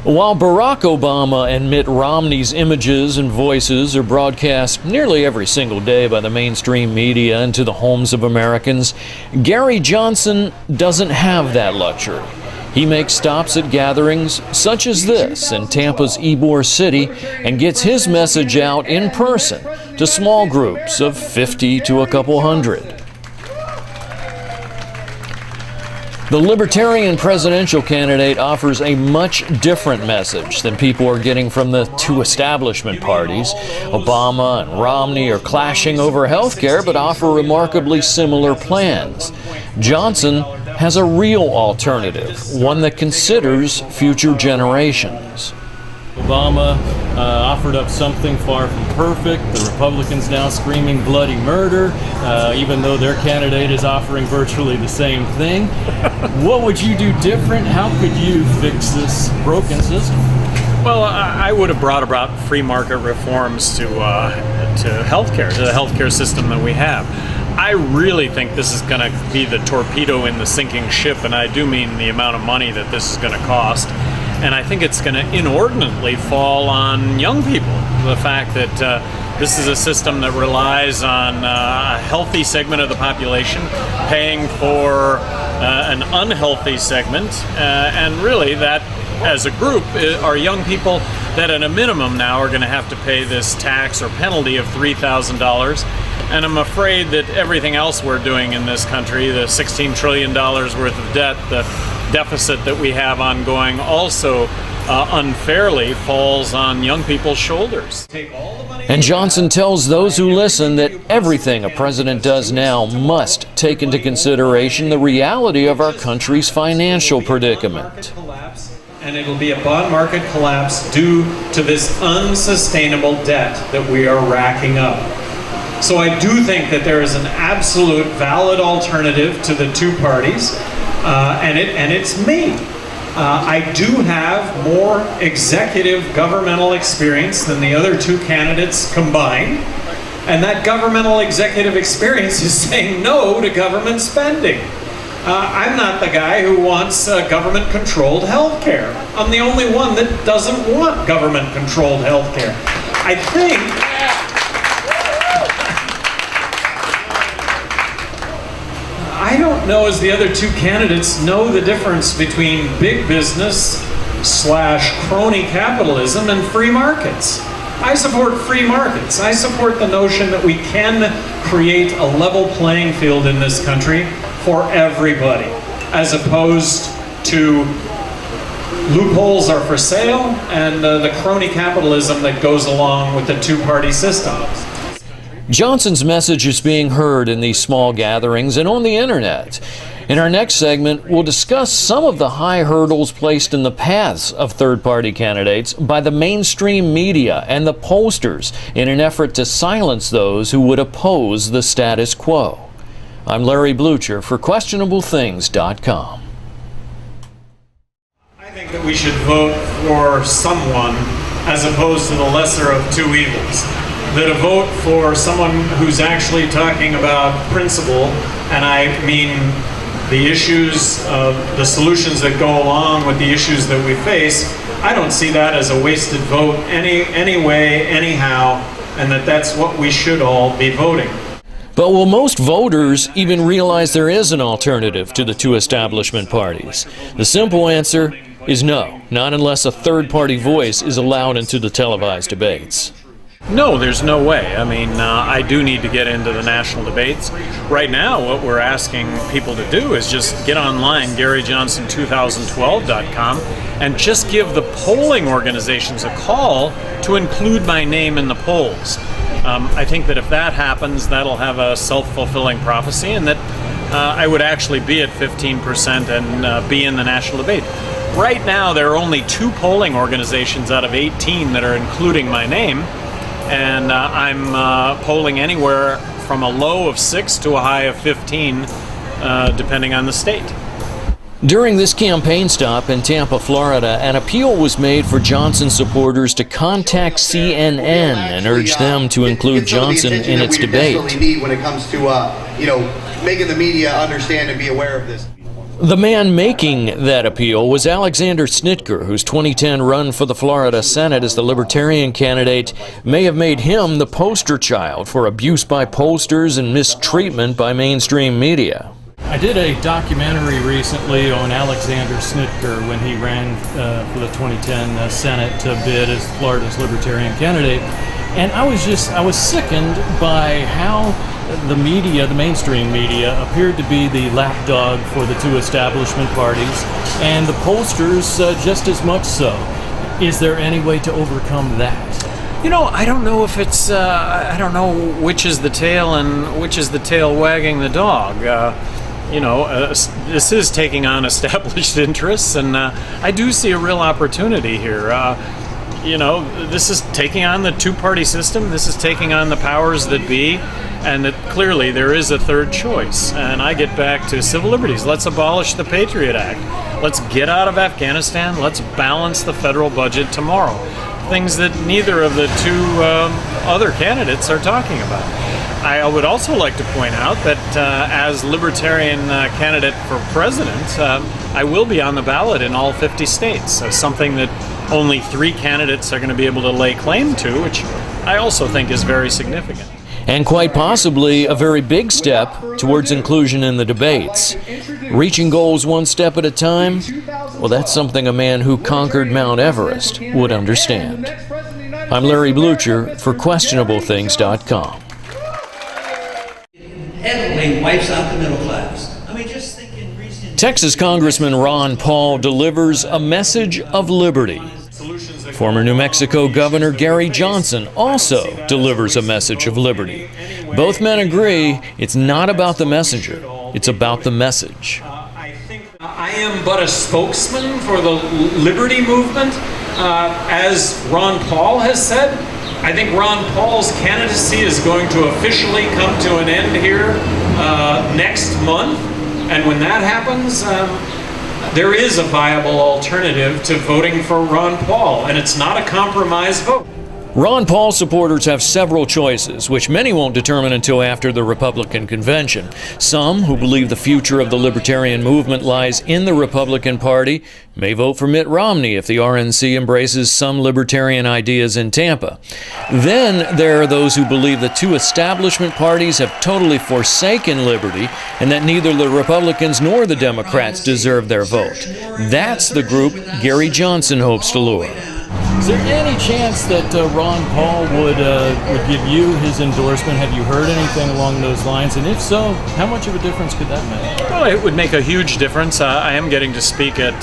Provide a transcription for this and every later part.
While Barack Obama and Mitt Romney's images and voices are broadcast nearly every single day by the mainstream media into the homes of Americans, Gary Johnson doesn't have that luxury. He makes stops at gatherings such as this in Tampa's Ybor City and gets his message out in person to small groups of 50 to a couple hundred. The Libertarian presidential candidate offers a much different message than people are getting from the two establishment parties. Obama and Romney are clashing over health care, but offer remarkably similar plans. Johnson has a real alternative, one that considers future generations. Obama offered up something far from perfect. The Republicans now screaming bloody murder, even though their candidate is offering virtually the same thing. What would you do different? How could you fix this broken system? Well, I would have brought about free market reforms to healthcare, to the healthcare system that we have. I really think this is going to be the torpedo in the sinking ship, and I do mean the amount of money that this is going to cost. And I think it's going to inordinately fall on young people. The fact that this is a system that relies on a healthy segment of the population paying for an unhealthy segment, and really that as a group are young people that at a minimum now are going to have to pay this tax or penalty of $3,000. And I'm afraid that everything else we're doing in this country, the $16 trillion worth of debt, the deficit that we have ongoing, also unfairly falls on young people's shoulders. And Johnson tells those who listen that everything a president does now must take into consideration the reality of our country's financial predicament. And it'll be a bond market collapse due to this unsustainable debt that we are racking up. So I do think that there is an absolute valid alternative to the two parties, and it's me. I do have more executive governmental experience than the other two candidates combined, and that governmental executive experience is saying no to government spending. I'm not the guy who wants government-controlled health care. I'm the only one that doesn't want government-controlled health care. I don't know as the other two candidates know the difference between big business / crony capitalism and free markets. I support free markets. I support the notion that we can create a level playing field in this country for everybody, as opposed to loopholes are for sale and the crony capitalism that goes along with the two-party system. Johnson's message is being heard in these small gatherings and on the internet. In our next segment, we'll discuss some of the high hurdles placed in the paths of third-party candidates by the mainstream media and the pollsters in an effort to silence those who would oppose the status quo. I'm Larry Blucher for QuestionableThings.com. I think that we should vote for someone as opposed to the lesser of two evils. That a vote for someone who's actually talking about principle, and I mean the issues, the solutions that go along with the issues that we face, I don't see that as a wasted vote anyway, anyhow, and that's what we should all be voting. But will most voters even realize there is an alternative to the two establishment parties? The simple answer is no, not unless a third-party voice is allowed into the televised debates. No, there's no way. I mean, I do need to get into the national debates. Right now, what we're asking people to do is just get online, GaryJohnson2012.com, and just give the polling organizations a call to include my name in the polls. I think that if that happens, that'll have a self-fulfilling prophecy, and that I would actually be at 15% and be in the national debate. Right now, there are only 2 polling organizations out of 18 that are including my name, and I'm polling anywhere from a low of 6 to a high of 15, depending on the state. During this campaign stop in Tampa, Florida, an appeal was made for Johnson supporters to contact CNN and urge them to include Johnson in its debate. Need when it comes to making the media understand and be aware of this. The man making that appeal was Alexander Snitker, whose 2010 run for the Florida Senate as the Libertarian candidate may have made him the poster child for abuse by pollsters and mistreatment by mainstream media. I did a documentary recently on Alexander Snitker when he ran for the 2010 Senate to bid as Florida's Libertarian candidate. And I was sickened by how the media, the mainstream media, appeared to be the lapdog for the two establishment parties, and the pollsters just as much so. Is there any way to overcome that? You know, I don't know if it's, I don't know which is the tail and which is the tail wagging the dog. This is taking on established interests, and I do see a real opportunity here. This is taking on the two-party system. This is taking on the powers that be, and clearly there is a third choice. And I get back to civil liberties. Let's abolish the Patriot Act. Let's get out of Afghanistan. Let's balance the federal budget tomorrow. Things that neither of the two other candidates are talking about. I would also like to point out that as Libertarian candidate for president, I will be on the ballot in all 50 states. So something that only 3 candidates are going to be able to lay claim to, which I also think is very significant. And quite possibly a very big step towards inclusion in the debates. Reaching goals one step at a time, well, that's something a man who conquered Mount Everest would understand. I'm Larry Blucher for QuestionableThings.com. Heavily wipes out the middle class. I mean, just think in recent... Texas Congressman Ron Paul delivers a message of liberty. Former New Mexico Governor Gary Johnson also delivers a message of liberty. Both men agree it's not about the messenger, it's about the message. I am but a spokesman for the liberty movement. As Ron Paul has said, I think Ron Paul's candidacy is going to officially come to an end here next month. And when that happens, there is a viable alternative to voting for Ron Paul, and it's not a compromise vote. Ron Paul supporters have several choices, which many won't determine until after the Republican convention. Some, who believe the future of the Libertarian movement lies in the Republican Party, may vote for Mitt Romney if the RNC embraces some libertarian ideas in Tampa. Then there are those who believe the two establishment parties have totally forsaken liberty and that neither the Republicans nor the Democrats deserve their vote. That's the group Gary Johnson hopes to lure. Is there any chance that Ron Paul would give you his endorsement? Have you heard anything along those lines? And if so, how much of a difference could that make? Well, it would make a huge difference. I am getting to speak at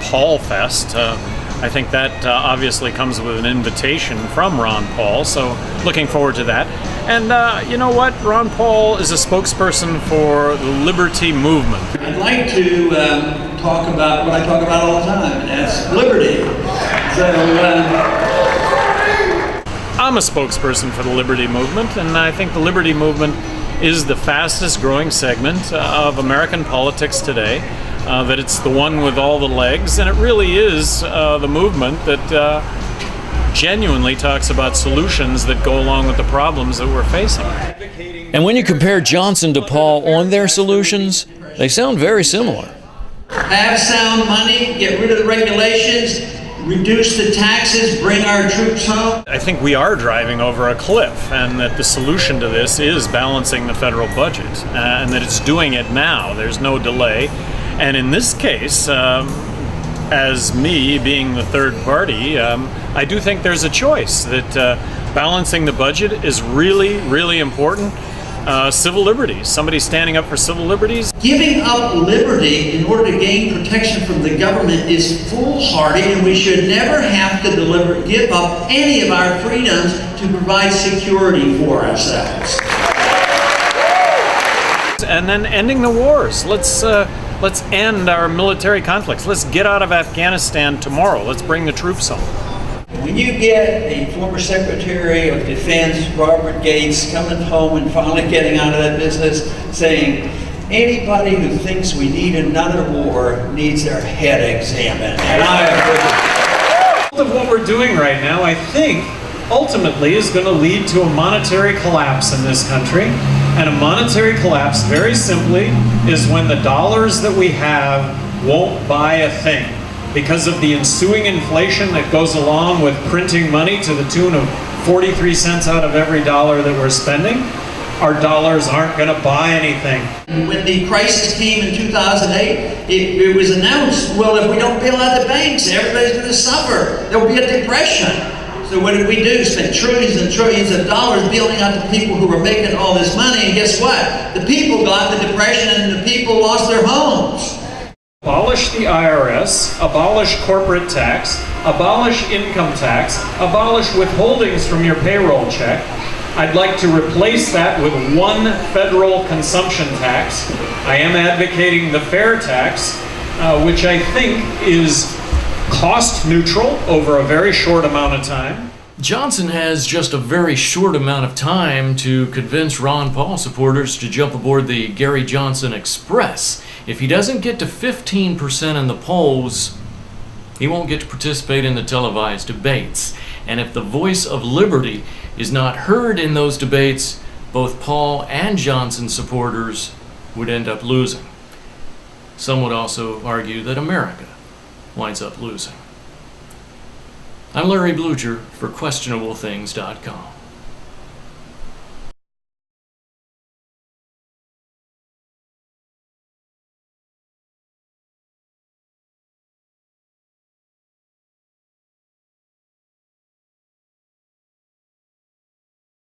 Paul Fest. I think that obviously comes with an invitation from Ron Paul, so looking forward to that. And you know what? Ron Paul is a spokesperson for the liberty movement. I'd like to talk about what I talk about all the time, and that's liberty. So, I'm a spokesperson for the liberty movement, and I think the liberty movement is the fastest growing segment of American politics today. That it's the one with all the legs, and it really is the movement that genuinely talks about solutions that go along with the problems that we're facing. And when you compare Johnson to Paul on their solutions, they sound very similar. have sound money, get rid of the regulations, reduce the taxes, bring our troops home. I think we are driving over a cliff, and that the solution to this is balancing the federal budget, and that it's doing it now. There's no delay. And in this case, as me being the third party, I do think there's a choice that balancing the budget is really, really important. Civil liberties, somebody standing up for civil liberties. Giving up liberty in order to gain protection from the government is foolhardy, and we should never have to give up any of our freedoms to provide security for ourselves. And then ending the wars. Let's end our military conflicts. Let's get out of Afghanistan tomorrow. Let's bring the troops home. When you get a former Secretary of Defense, Robert Gates, coming home and finally getting out of that business, saying, anybody who thinks we need another war needs their head examined. And I agree. Of what we're doing right now, I think, ultimately is going to lead to a monetary collapse in this country. And a monetary collapse, very simply, is when the dollars that we have won't buy a thing. Because of the ensuing inflation that goes along with printing money to the tune of 43 cents out of every dollar that we're spending, our dollars aren't going to buy anything. When the crisis came in 2008, it was announced, well, if we don't bail out the banks, everybody's going to suffer. There will be a depression. So what did we do? Spend trillions and trillions of dollars bailing out the people who were making all this money, and guess what? The people got the depression and the people lost their homes. Abolish the IRS, abolish corporate tax, abolish income tax, abolish withholdings from your payroll check. I'd like to replace that with one federal consumption tax. I am advocating the fair tax, which I think is cost neutral over a very short amount of time. Johnson has just a very short amount of time to convince Ron Paul supporters to jump aboard the Gary Johnson Express. If he doesn't get to 15% in the polls, he won't get to participate in the televised debates. And if the voice of liberty is not heard in those debates, both Paul and Johnson supporters would end up losing. Some would also argue that America winds up losing. I'm Larry Blucher for QuestionableThings.com.